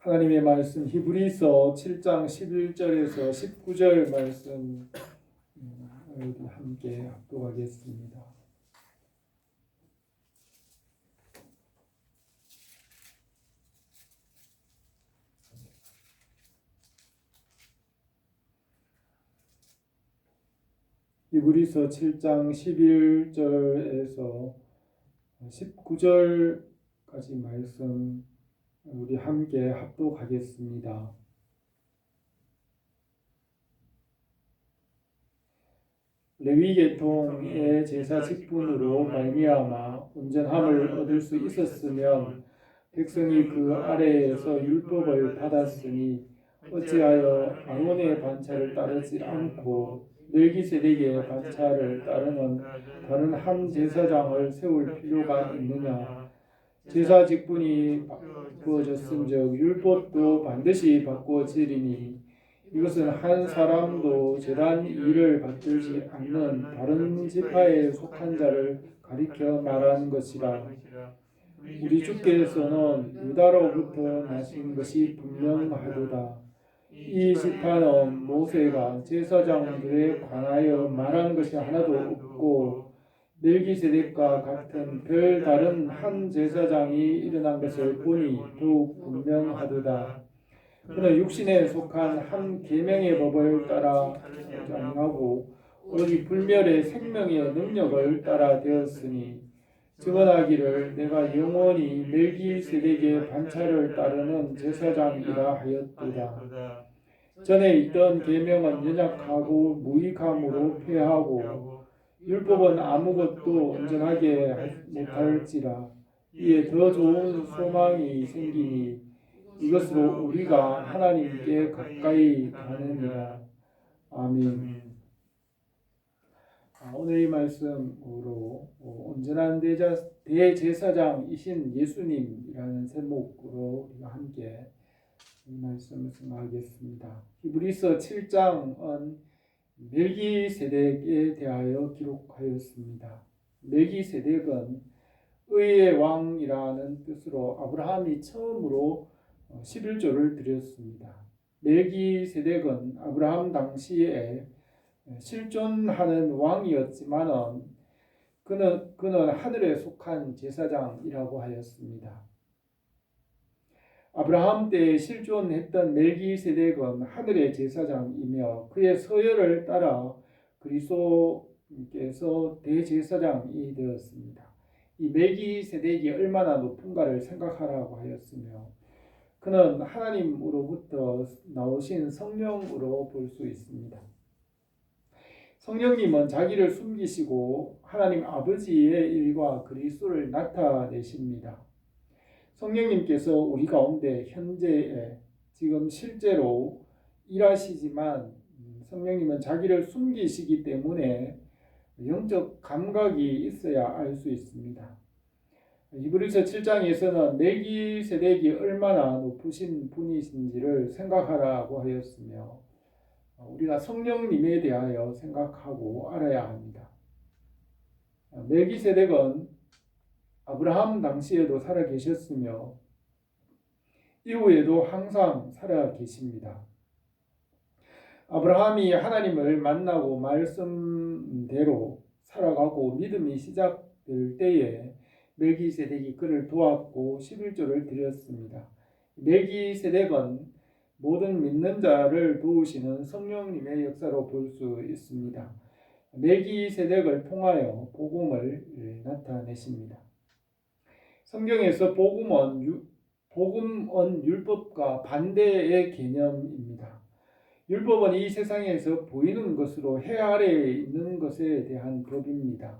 하나님의 말씀 히브리서 7장 11절에서 19절 말씀 우리 함께 합독하겠습니다. 히브리서 7장 11절에서 19절까지 말씀 우리 함께 합독하겠습니다. 레위 계통의 제사 직분으로 말미암아 온전함을 얻을 수 있었으면 백성이 그 아래에서 율법을 받았으니 어찌하여 아론의 반차를 따르지 않고 멜기세덱의 반차를 따르는 다른 한 제사장을 세울 필요가 있느냐? 제사 직분이 바꾸어졌은즉 율법도 반드시 바꾸어지리니 이것은 한 사람도 제단 일을 받들지 않는 다른 지파에 속한 자를 가리켜 말하는 것이라. 우리 주께서는 유다로부터 나신 것이 분명하도다. 이 지파는 모세가 제사장들에 관하여 말한 것이 하나도 없고 멜기세덱과 같은 별다른 한 제사장이 일어난 것을 보니 더욱 분명하도다. 그는 육신에 속한 한 계명의 법을 따라 아니하고 오직 불멸의 생명의 능력을 따라 되었으니 증언하기를 내가 영원히 멜기세덱의 반차를 따르는 제사장이라 하였도다. 전에 있던 계명은 연약하고 무익함으로 폐하고 율법은 아무것도 온전하게 못할지라. 이에 더 좋은 소망이 생기니 이것으로 우리가 하나님께 가까이 가느니라. 아멘. 오늘 이 말씀으로 온전한 대제사장이신 예수님이라는 제목으로 우리가 함께 이 말씀을 생각하겠습니다. 히브리서 7장은 멜기세덱에 대하여 기록하였습니다. 멜기세덱은 의의 왕이라는 뜻으로 아브라함이 처음으로 11조를 드렸습니다. 멜기세덱은 아브라함 당시에 실존하는 왕이었지만 그는 하늘에 속한 제사장이라고 하였습니다. 아브라함 때 실존했던 멜기세덱은 하늘의 제사장이며 그의 서열을 따라 그리스도께서 대제사장이 되었습니다. 이 멜기세덱이 얼마나 높은가를 생각하라고 하였으며 그는 하나님으로부터 나오신 성령으로 볼 수 있습니다. 성령님은 자기를 숨기시고 하나님 아버지의 일과 그리스도를 나타내십니다. 성령님께서 우리 가운데 현재에 지금 실제로 일하시지만 성령님은 자기를 숨기시기 때문에 영적 감각이 있어야 알 수 있습니다. 히브리서 7장에서는 멜기세덱이 얼마나 높으신 분이신지를 생각하라고 하였으며 우리가 성령님에 대하여 생각하고 알아야 합니다. 멜기세덱은 아브라함 당시에도 살아 계셨으며 이후에도 항상 살아 계십니다. 아브라함이 하나님을 만나고 말씀대로 살아가고 믿음이 시작될 때에 멜기세덱이 그를 도왔고 11조를 드렸습니다. 멜기세덱은 모든 믿는 자를 도우시는 성령님의 역사로 볼 수 있습니다. 멜기세덱을 통하여 복음을 나타내십니다. 성경에서 복음은 율법과 반대의 개념입니다. 율법은 이 세상에서 보이는 것으로 해 아래에 있는 것에 대한 법입니다.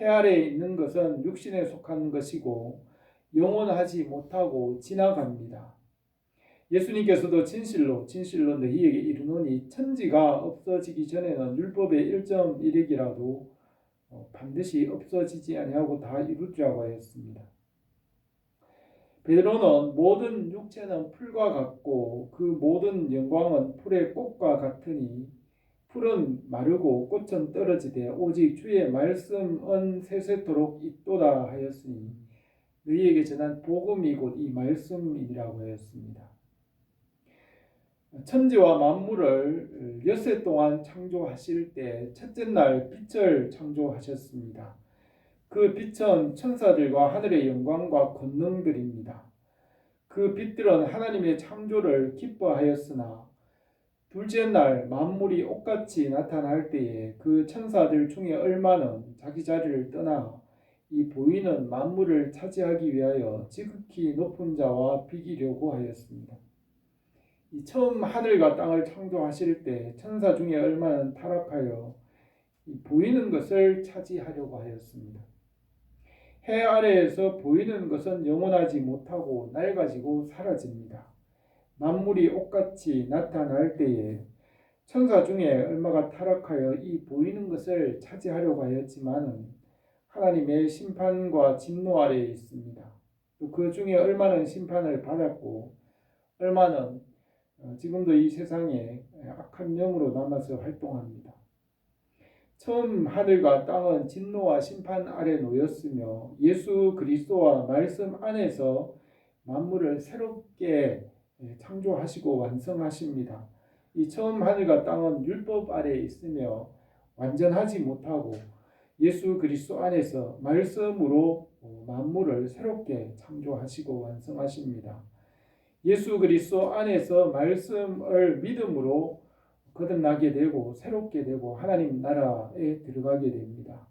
해 아래에 있는 것은 육신에 속한 것이고 영원하지 못하고 지나갑니다. 예수님께서도 진실로 너희에게 이르노니 천지가 없어지기 전에는 율법의 1.1획이라도 반드시 없어지지 아니하고 다 이루리라고 하였습니다. 베드로는 모든 육체는 풀과 같고 그 모든 영광은 풀의 꽃과 같으니 풀은 마르고 꽃은 떨어지되 오직 주의 말씀은 세세토록 있도다 하였으니 너희에게 전한 복음이 곧 이 말씀이라고 하였습니다. 천지와 만물을 엿새 동안 창조하실 때 첫째 날 빛을 창조하셨습니다. 그 빛은 천사들과 하늘의 영광과 권능들입니다. 그 빛들은 하나님의 창조를 기뻐하였으나 둘째 날 만물이 옷같이 나타날 때에 그 천사들 중에 얼마는 자기 자리를 떠나 이 보이는 만물을 차지하기 위하여 지극히 높은 자와 비기려고 하였습니다. 이 처음 하늘과 땅을 창조하실 때 천사 중에 얼마는 타락하여 이 보이는 것을 차지하려고 하였습니다. 해 아래에서 보이는 것은 영원하지 못하고 낡아지고 사라집니다. 만물이 옷같이 나타날 때에 천사 중에 얼마가 타락하여 이 보이는 것을 차지하려고 하였지만은 하나님의 심판과 진노 아래에 있습니다. 또 그 중에 얼마는 심판을 받았고 얼마는 지금도 이 세상에 악한 영으로 남아서 활동합니다. 처음 하늘과 땅은 진노와 심판 아래 놓였으며 예수 그리스도와 말씀 안에서 만물을 새롭게 창조하시고 완성하십니다. 이 처음 하늘과 땅은 율법 아래에 있으며 완전하지 못하고 예수 그리스도 안에서 말씀으로 만물을 새롭게 창조하시고 완성하십니다. 예수 그리스도 안에서 말씀을 믿음으로 거듭나게 되고 새롭게 되고 하나님 나라에 들어가게 됩니다.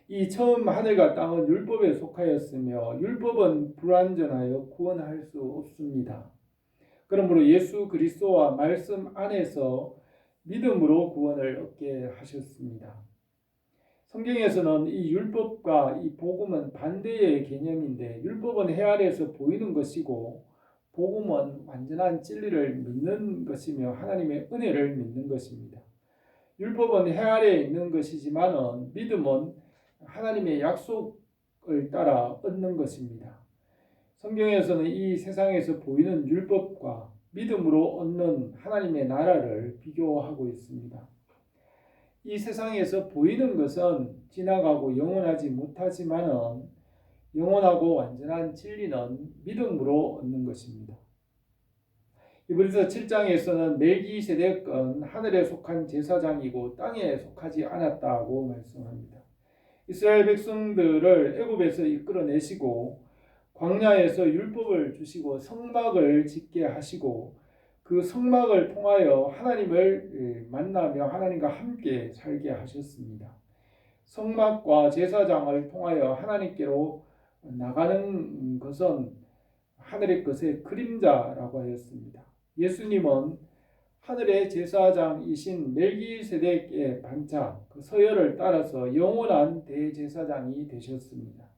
이 처음 하늘과 땅은 율법에 속하였으며 율법은 불완전하여 구원할 수 없습니다. 그러므로 예수 그리스도와 말씀 안에서 믿음으로 구원을 얻게 하셨습니다. 성경에서는 이 율법과 이 복음은 반대의 개념인데 율법은 해 아래에서 보이는 것이고 복음은 완전한 진리를 믿는 것이며 하나님의 은혜를 믿는 것입니다. 율법은 해 아래에 있는 것이지만 믿음은 하나님의 약속을 따라 얻는 것입니다. 성경에서는 이 세상에서 보이는 율법과 믿음으로 얻는 하나님의 나라를 비교하고 있습니다. 이 세상에서 보이는 것은 지나가고 영원하지 못하지만 영원하고 완전한 진리는 믿음으로 얻는 것입니다. 히브리서 7장에서는 멜기세덱은 하늘에 속한 제사장이고 땅에 속하지 않았다고 말씀합니다. 이스라엘 백성들을 애굽에서 이끌어내시고 광야에서 율법을 주시고 성막을 짓게 하시고 그 성막을 통하여 하나님을 만나며 하나님과 함께 살게 하셨습니다. 성막과 제사장을 통하여 하나님께로 나가는 것은 하늘의 것의 그림자라고 하였습니다. 예수님은 하늘의 제사장이신 멜기세덱의 반차 그 서열을 따라서 영원한 대제사장이 되셨습니다.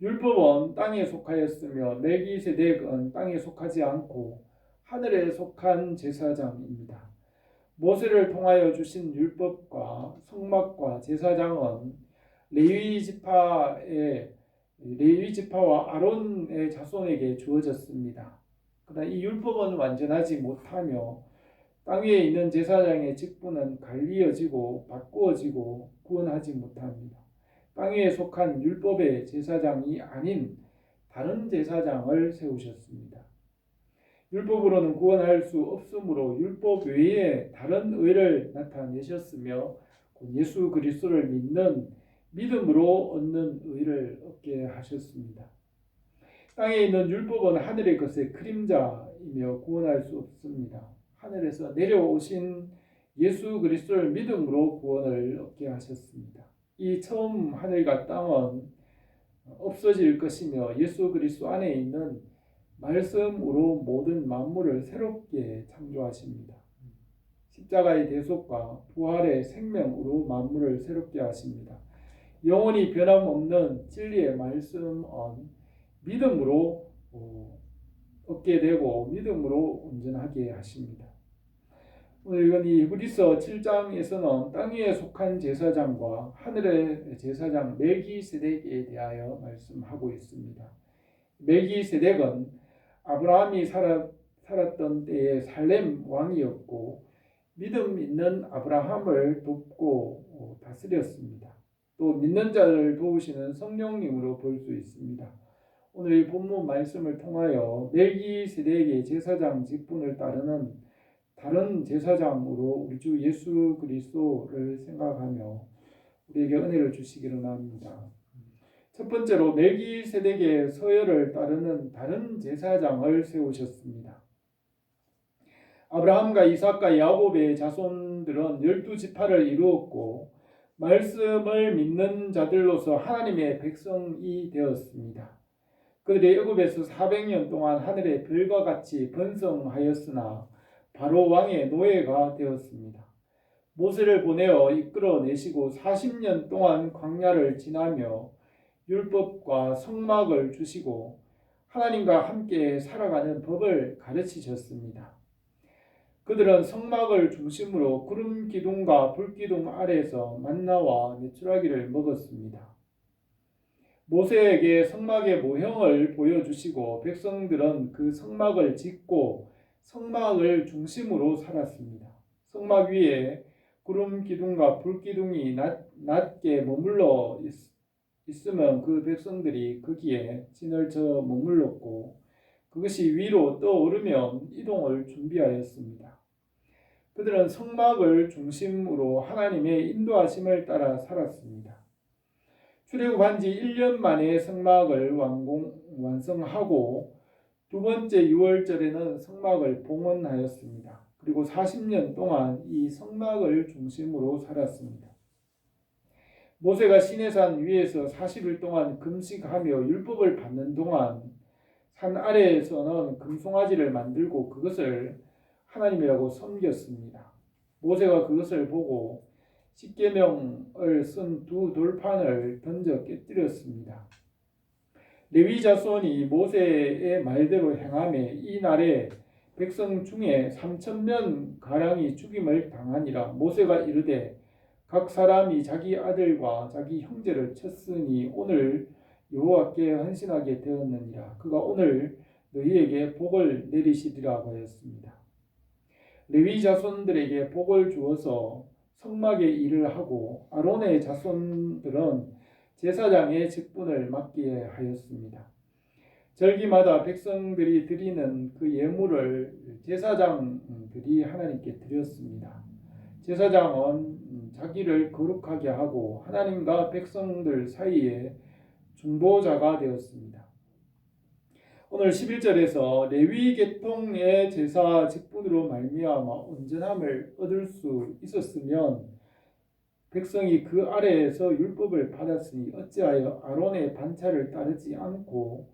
율법은 땅에 속하였으며 멜기세덱은 땅에 속하지 않고 하늘에 속한 제사장입니다. 모세를 통하여 주신 율법과 성막과 제사장은 레위 지파와 아론의 자손에게 주어졌습니다. 그러나 이 율법은 완전하지 못하며 땅 위에 있는 제사장의 직분은 갈리어지고 바꾸어지고 구원하지 못합니다. 땅 위에 속한 율법의 제사장이 아닌 다른 제사장을 세우셨습니다. 율법으로는 구원할 수 없으므로 율법 외에 다른 의를 나타내셨으며 예수 그리스도를 믿는 믿음으로 얻는 의를 얻게 하셨습니다. 땅에 있는 율법은 하늘의 것의 그림자이며 구원할 수 없습니다. 하늘에서 내려오신 예수 그리스도를 믿음으로 구원을 얻게 하셨습니다. 이 처음 하늘과 땅은 없어질 것이며 예수 그리스도 안에 있는 말씀으로 모든 만물을 새롭게 창조하십니다. 십자가의 대속과 부활의 생명으로 만물을 새롭게 하십니다. 영원히 변함없는 진리의 말씀은 믿음으로 얻게 되고 믿음으로 온전하게 하십니다. 오늘 이건 이 히브리서 7장에서는 땅 위에 속한 제사장과 하늘의 제사장 멜기세덱에 대하여 말씀하고 있습니다. 멜기세덱은 아브라함이 살았던 때의 살렘 왕이었고 믿음 있는 아브라함을 돕고 다스렸습니다. 또 믿는 자를 도우시는 성령님으로 볼 수 있습니다. 오늘 이 본문 말씀을 통하여 멜기세덱의 제사장 직분을 따르는 다른 제사장으로 우리 주 예수 그리스도를 생각하며 우리에게 은혜를 주시기를 원합니다. 첫 번째로 멜기세덱의 서열을 따르는 다른 제사장을 세우셨습니다. 아브라함과 이삭과 야곱의 자손들은 12지파를 이루었고 말씀을 믿는 자들로서 하나님의 백성이 되었습니다. 그들이 애굽에서 400년 동안 하늘의 별과 같이 번성하였으나 바로 왕의 노예가 되었습니다. 모세를 보내어 이끌어내시고 40년 동안 광야를 지나며 율법과 성막을 주시고 하나님과 함께 살아가는 법을 가르치셨습니다. 그들은 성막을 중심으로 구름 기둥과 불 기둥 아래에서 만나와 메추라기를 먹었습니다. 모세에게 성막의 모형을 보여주시고 백성들은 그 성막을 짓고 성막을 중심으로 살았습니다. 성막 위에 구름 기둥과 불 기둥이 낮게 머물러 있으면 그 백성들이 거기에 진을쳐 머물렀고 그것이 위로 떠오르면 이동을 준비하였습니다. 그들은 성막을 중심으로 하나님의 인도하심을 따라 살았습니다. 출애굽한 지 1년 만에 성막을 완성하고 두 번째 6월절에는 성막을 봉헌하였습니다. 그리고 40년 동안 이 성막을 중심으로 살았습니다. 모세가 시내산 위에서 40일 동안 금식하며 율법을 받는 동안 산 아래에서는 금송아지를 만들고 그것을 하나님이라고 섬겼습니다. 모세가 그것을 보고 십계명을 쓴 두 돌판을 던져 깨뜨렸습니다. 레위 자손이 모세의 말대로 행하매 이 날에 백성 중에 3,000명 가량이 죽임을 당하니라. 모세가 이르되 각 사람이 자기 아들과 자기 형제를 쳤으니 오늘 여호와께 헌신하게 되었느니라. 그가 오늘 너희에게 복을 내리시리라고 하였습니다. 레위 자손들에게 복을 주어서 성막의 일을 하고 아론의 자손들은 제사장의 직분을 맡게 하였습니다. 절기마다 백성들이 드리는 그 예물을 제사장들이 하나님께 드렸습니다. 제사장은 자기를 거룩하게 하고 하나님과 백성들 사이에 중보자가 되었습니다. 오늘 11절에서 레위 계통의 제사 직분으로 말미암아 온전함을 얻을 수 있었으면 백성이 그 아래에서 율법을 받았으니 어찌하여 아론의 반차를 따르지 않고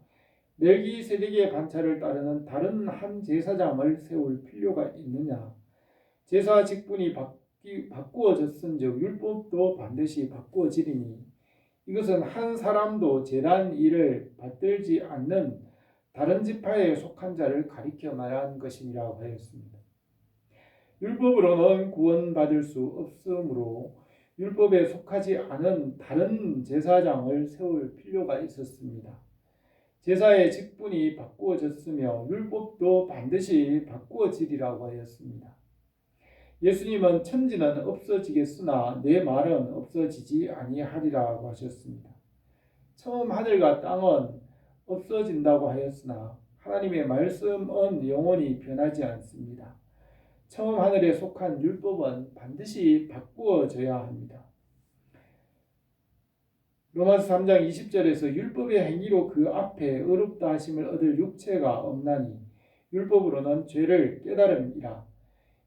멜기세덱의 반차를 따르는 다른 한 제사장을 세울 필요가 있느냐? 제사 직분이 바꾸어졌은즉 율법도 반드시 바꾸어지리니 이것은 한 사람도 제단 일을 받들지 않는 다른 지파에 속한 자를 가리켜 말한 것이라고 하였습니다. 율법으로는 구원받을 수 없으므로 율법에 속하지 않은 다른 제사장을 세울 필요가 있었습니다. 제사의 직분이 바꾸어졌으며 율법도 반드시 바꾸어지리라고 하였습니다. 예수님은 천지는 없어지겠으나 내 말은 없어지지 아니하리라고 하셨습니다. 처음 하늘과 땅은 없어진다고 하였으나 하나님의 말씀은 영원히 변하지 않습니다. 처음 하늘에 속한 율법은 반드시 바꾸어져야 합니다. 로마서 3장 20절에서 율법의 행위로 그 앞에 의롭다 하심을 얻을 육체가 없나니 율법으로는 죄를 깨달음이라.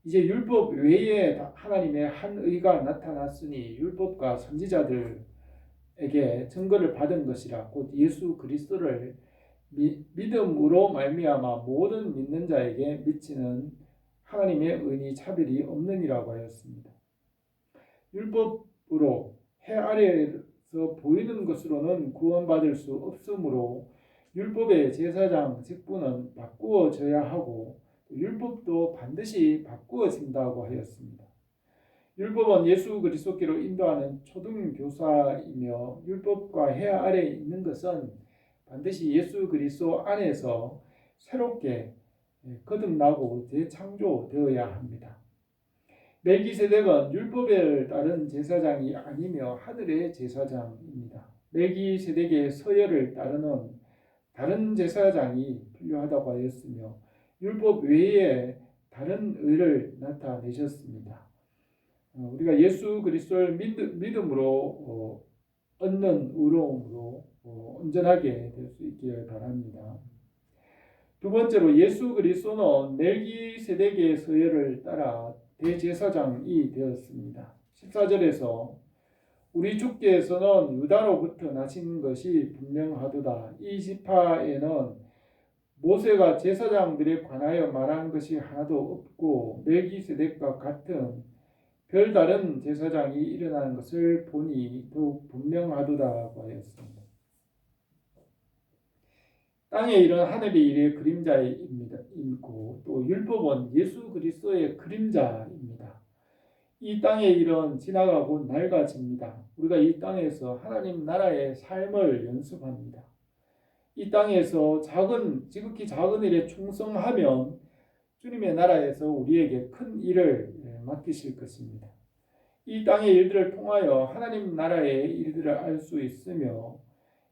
이제 율법 외에 하나님의 한 의가 나타났으니 율법과 선지자들에게 증거를 받은 것이라. 곧 예수 그리스도를 믿음으로 말미암아 모든 믿는 자에게 미치는 하나님의 은이 차별이 없느니라고 하였습니다. 율법으로 해 아래에서 보이는 것으로는 구원받을 수 없으므로 율법의 제사장 직분은 바꾸어져야 하고 율법도 반드시 바꾸어진다고 하였습니다. 율법은 예수 그리스도께로 인도하는 초등교사이며 율법과 해 아래에 있는 것은 반드시 예수 그리스도 안에서 새롭게 거듭나고 재창조되어야 합니다. 멜기세덱은 율법을 따른 제사장이 아니며 하늘의 제사장입니다. 멜기세덱의 서열을 따르는 다른 제사장이 필요하다고 하였으며 율법 외에 다른 의를 나타내셨습니다. 우리가 예수 그리스도를 믿음으로 얻는 의로움으로 온전하게 될 수 있기를 바랍니다. 두 번째로 예수 그리스도는 멜기세덱의 서열을 따라 대제사장이 되었습니다. 14절에서 우리 주께서는 유다로부터 나신 것이 분명하도다. 이 지파에는 모세가 제사장들에 관하여 말한 것이 하나도 없고 멜기세덱과 같은 별다른 제사장이 일어나는 것을 보니 더욱 분명하도다고 하였습니다. 땅에 이런 하늘이 이의 그림자입니다. 또 율법은 예수 그리스도의 그림자입니다. 이 땅의 일은 지나가고 낡아집니다. 우리가 이 땅에서 하나님 나라의 삶을 연습합니다. 이 땅에서 지극히 작은 일에 충성하면 주님의 나라에서 우리에게 큰 일을 맡기실 것입니다. 이 땅의 일들을 통하여 하나님 나라의 일들을 알 수 있으며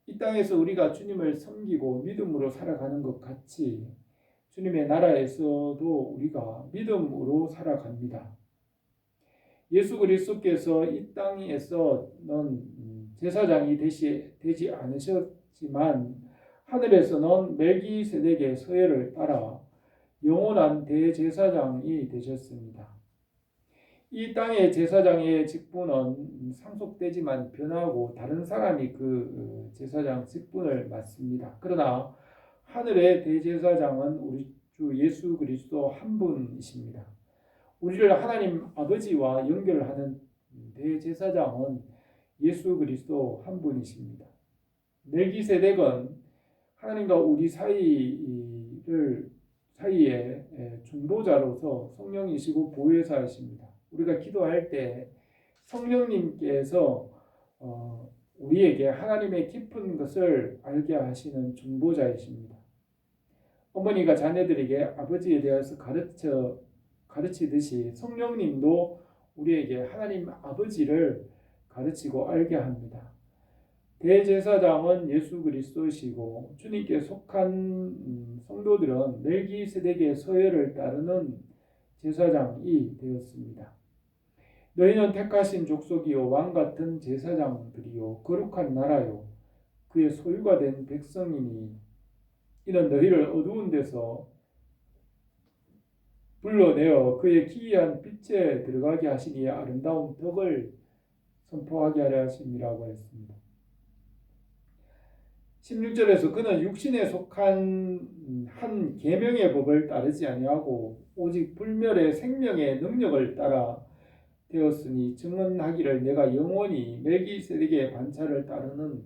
이 땅에서 우리가 주님을 섬기고 믿음으로 살아가는 것 같이 주님의 나라에서도 우리가 믿음으로 살아갑니다. 예수 그리스도께서 이 땅에서는 제사장이 되지 않으셨지만 하늘에서는 멜기세덱의 서열을 따라 영원한 대제사장이 되셨습니다. 이 땅의 제사장의 직분은 상속되지만 변하고 다른 사람이 그 제사장 직분을 맡습니다. 그러나 하늘의 대제사장은 우리 주 예수 그리스도 한 분이십니다. 우리를 하나님 아버지와 연결하는 대제사장은 예수 그리스도 한 분이십니다. 멜기세덱은 하나님과 우리 사이에 중보자로서 성령이시고 보혜사이십니다. 우리가 기도할 때 성령님께서 우리에게 하나님의 깊은 것을 알게 하시는 중보자이십니다. 어머니가 자녀들에게 아버지에 대해서 가르치듯이 성령님도 우리에게 하나님 아버지를 가르치고 알게 합니다. 대제사장은 예수 그리스도시고 주님께 속한 성도들은 멜기세덱의 서열을 따르는 제사장이 되었습니다. 너희는 택하신 족속이요 왕같은 제사장들이요 거룩한 나라요 그의 소유가 된 백성이니 이는 너희를 어두운 데서 불러내어 그의 기이한 빛에 들어가게 하시니 아름다운 덕을 선포하게 하려 하심이라고 했습니다. 16절에서 그는 육신에 속한 한 계명의 법을 따르지 아니하고 오직 불멸의 생명의 능력을 따라 되었으니 증언하기를 내가 영원히 멜기세덱의 반차를 따르는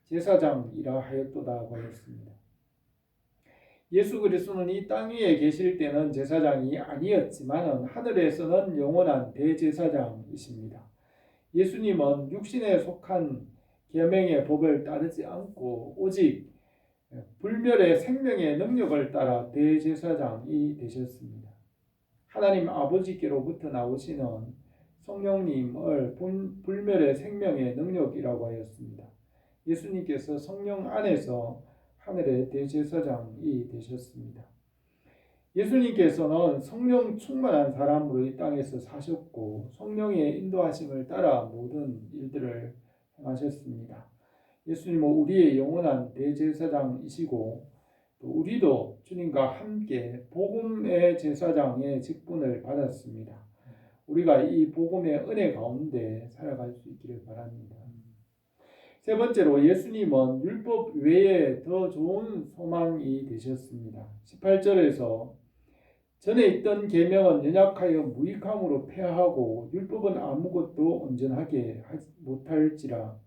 제사장이라 하였도다고 하였습니다. 예수 그리스도는 이 땅 위에 계실 때는 제사장이 아니었지만 하늘에서는 영원한 대제사장이십니다. 예수님은 육신에 속한 계명의 법을 따르지 않고 오직 불멸의 생명의 능력을 따라 대제사장이 되셨습니다. 하나님 아버지께로부터 나오시는 성령님을 불멸의 생명의 능력이라고 하였습니다. 예수님께서 성령 안에서 하늘의 대제사장이 되셨습니다. 예수님께서는 성령 충만한 사람으로 이 땅에서 사셨고 성령의 인도하심을 따라 모든 일들을 행하셨습니다. 예수님은 우리의 영원한 대제사장이시고 또 우리도 주님과 함께 복음의 제사장의 직분을 받았습니다. 우리가 이 복음의 은혜 가운데 살아갈 수 있기를 바랍니다. 세 번째로 예수님은 율법 외에 더 좋은 소망이 되셨습니다. 18절에서 전에 있던 계명은 연약하여 무익함으로 폐하고 율법은 아무것도 온전하게 못할지라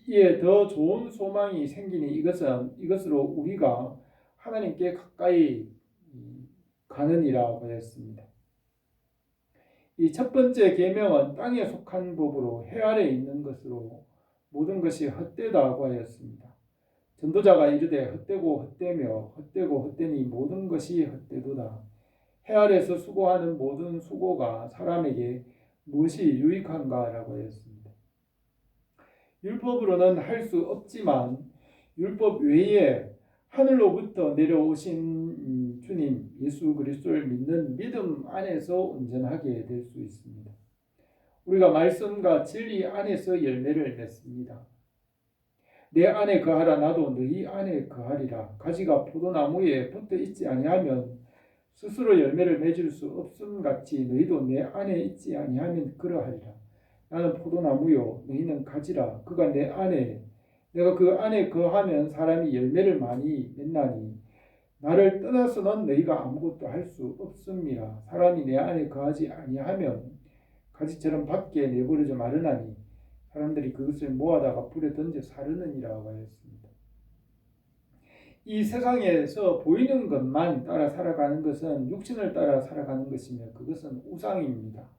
이에 더 좋은 소망이 생기니 이것으로 우리가 하나님께 가까이 가느니라고 하였습니다. 이 첫 번째 계명은 땅에 속한 법으로 해 아래 있는 것으로 모든 것이 헛되다고 하였습니다. 전도자가 이르되 헛되고 헛되며 헛되고 헛되니 모든 것이 헛되도다. 해 아래서 수고하는 모든 수고가 사람에게 무엇이 유익한가라고 하였습니다. 율법으로는 할 수 없지만 율법 외에 하늘로부터 내려오신 주님 예수 그리스도를 믿는 믿음 안에서 온전하게 될 수 있습니다. 우리가 말씀과 진리 안에서 열매를 맺습니다. 내 안에 거하라 나도 너희 안에 거하리라. 가지가 포도나무에 붙어 있지 아니하면 스스로 열매를 맺을 수 없음 같이 너희도 내 안에 있지 아니하면 그러하리라. 나는 포도나무요 너희는 가지라. 그가 내 안에 내가 그 안에 거하면 사람이 열매를 많이 맺나니 나를 떠나서는 너희가 아무것도 할 수 없음이라. 사람이 내 안에 거하지 아니하면 가지처럼 밖에 내버려져 마르나니 사람들이 그것을 모아다가 불에 던져 사르느니라고 하였습니다. 이 세상에서 보이는 것만 따라 살아가는 것은 육신을 따라 살아가는 것이며 그것은 우상입니다.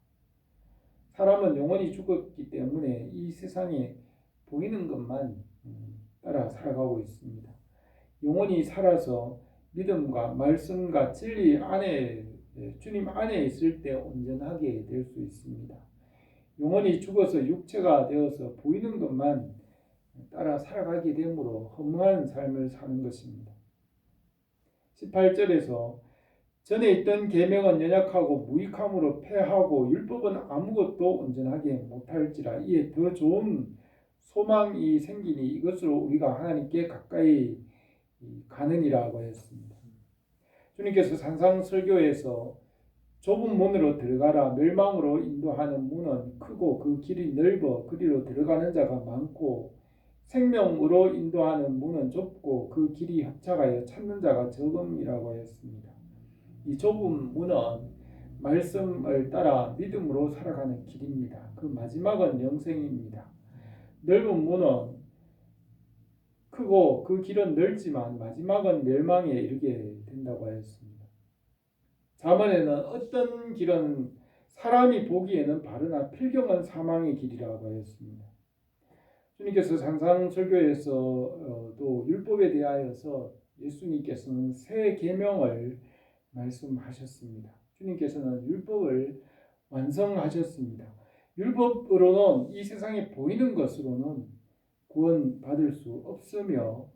사람은 영원히 죽었기 때문에 이 세상에 보이는 것만 따라 살아가고 있습니다. 영원히 살아서 믿음과 말씀과 진리 안에 주님 안에 있을 때 온전하게 될 수 있습니다. 영원히 죽어서 육체가 되어서 보이는 것만 따라 살아가게 되므로 허무한 삶을 사는 것입니다. 18절에서 전에 있던 계명은 연약하고 무익함으로 패하고 율법은 아무것도 온전하게 못할지라. 이에 더 좋은 소망이 생기니 이것으로 우리가 하나님께 가까이 가느니라고 했습니다. 주님께서 산상설교에서 좁은 문으로 들어가라. 멸망으로 인도하는 문은 크고 그 길이 넓어 그리로 들어가는 자가 많고 생명으로 인도하는 문은 좁고 그 길이 협착하여 찾는 자가 적음이라고 했습니다. 이 좁은 문은 말씀을 따라 믿음으로 살아가는 길입니다. 그 마지막은 영생입니다. 넓은 문은 크고 그 길은 넓지만 마지막은 멸망에 이르게 된다고 하였습니다. 잠언에는 어떤 길은 사람이 보기에는 바르나 필경은 사망의 길이라고 하였습니다. 주님께서 산상설교에서 또 율법에 대하여서 예수님께서는 새 계명을 말씀하셨습니다. 주님께서는 율법을 완성하셨습니다. 율법으로는 이 세상에 보이는 것으로는 구원받을 수 없으며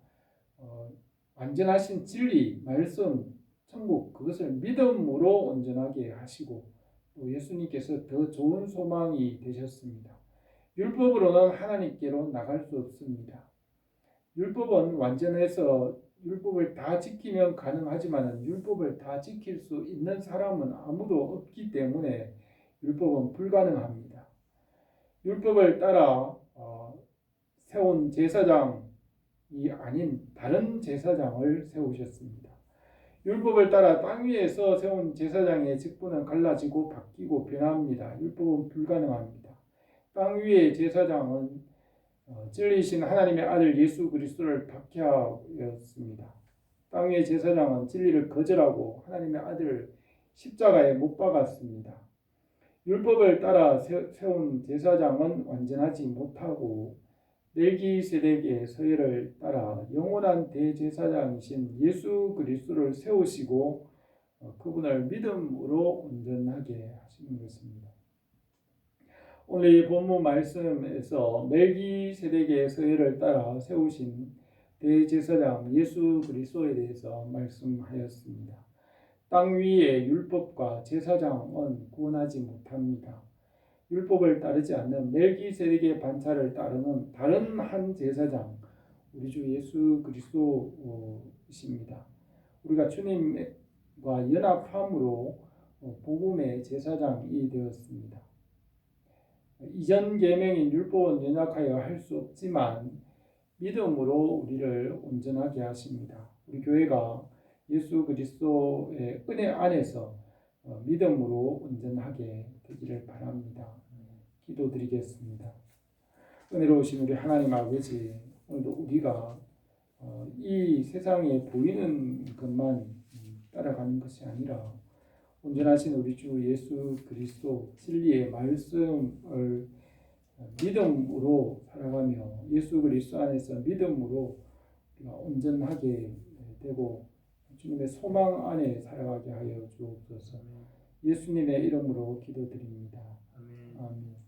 완전하신 진리, 말씀, 천국 그것을 믿음으로 온전하게 하시고 또 예수님께서 더 좋은 소망이 되셨습니다. 율법으로는 하나님께로 나갈 수 없습니다. 율법은 완전해서 율법을 다 지키면 가능하지만 율법을 다 지킬 수 있는 사람은 아무도 없기 때문에 율법은 불가능합니다. 율법을 따라 세운 제사장이 아닌 다른 제사장을 세우셨습니다. 율법을 따라 땅 위에서 세운 제사장의 직분은 갈라지고 바뀌고 변합니다. 율법은 불가능합니다. 땅 위의 제사장은 진리이신 하나님의 아들 예수 그리스도를 박해하였습니다. 땅 위의 제사장은 진리를 거절하고 하나님의 아들을 십자가에 못 박았습니다. 율법을 따라 세운 제사장은 완전하지 못하고 멜기세덱의 서열을 따라 영원한 대제사장이신 예수 그리스도를 세우시고 그분을 믿음으로 온전하게 하시는 것입니다. 오늘 이 본문 말씀에서 멜기세덱의 서열을 따라 세우신 대제사장 예수 그리스도에 대해서 말씀하였습니다. 땅 위의 율법과 제사장은 구원하지 못합니다. 율법을 따르지 않는 멜기세덱의 반차를 따르는 다른 한 제사장, 우리 주 예수 그리스도이십니다. 우리가 주님과 연합함으로 복음의 제사장이 되었습니다. 이전 계명인 율법은 연약하여 할 수 없지만 믿음으로 우리를 온전하게 하십니다. 우리 교회가 예수 그리스도의 은혜 안에서 믿음으로 온전하게 되기를 바랍니다. 기도드리겠습니다. 은혜로우신 우리 하나님 아버지, 오늘도 우리가 이 세상에 보이는 것만 따라가는 것이 아니라 온전하신 우리 주 예수 그리스도 진리의 말씀을 믿음으로 살아가며 예수 그리스도 안에서 믿음으로 우리가 온전하게 되고 주님의 소망 안에 살아가게 하여 주옵소서. 예수님의 이름으로 기도드립니다. 아멘.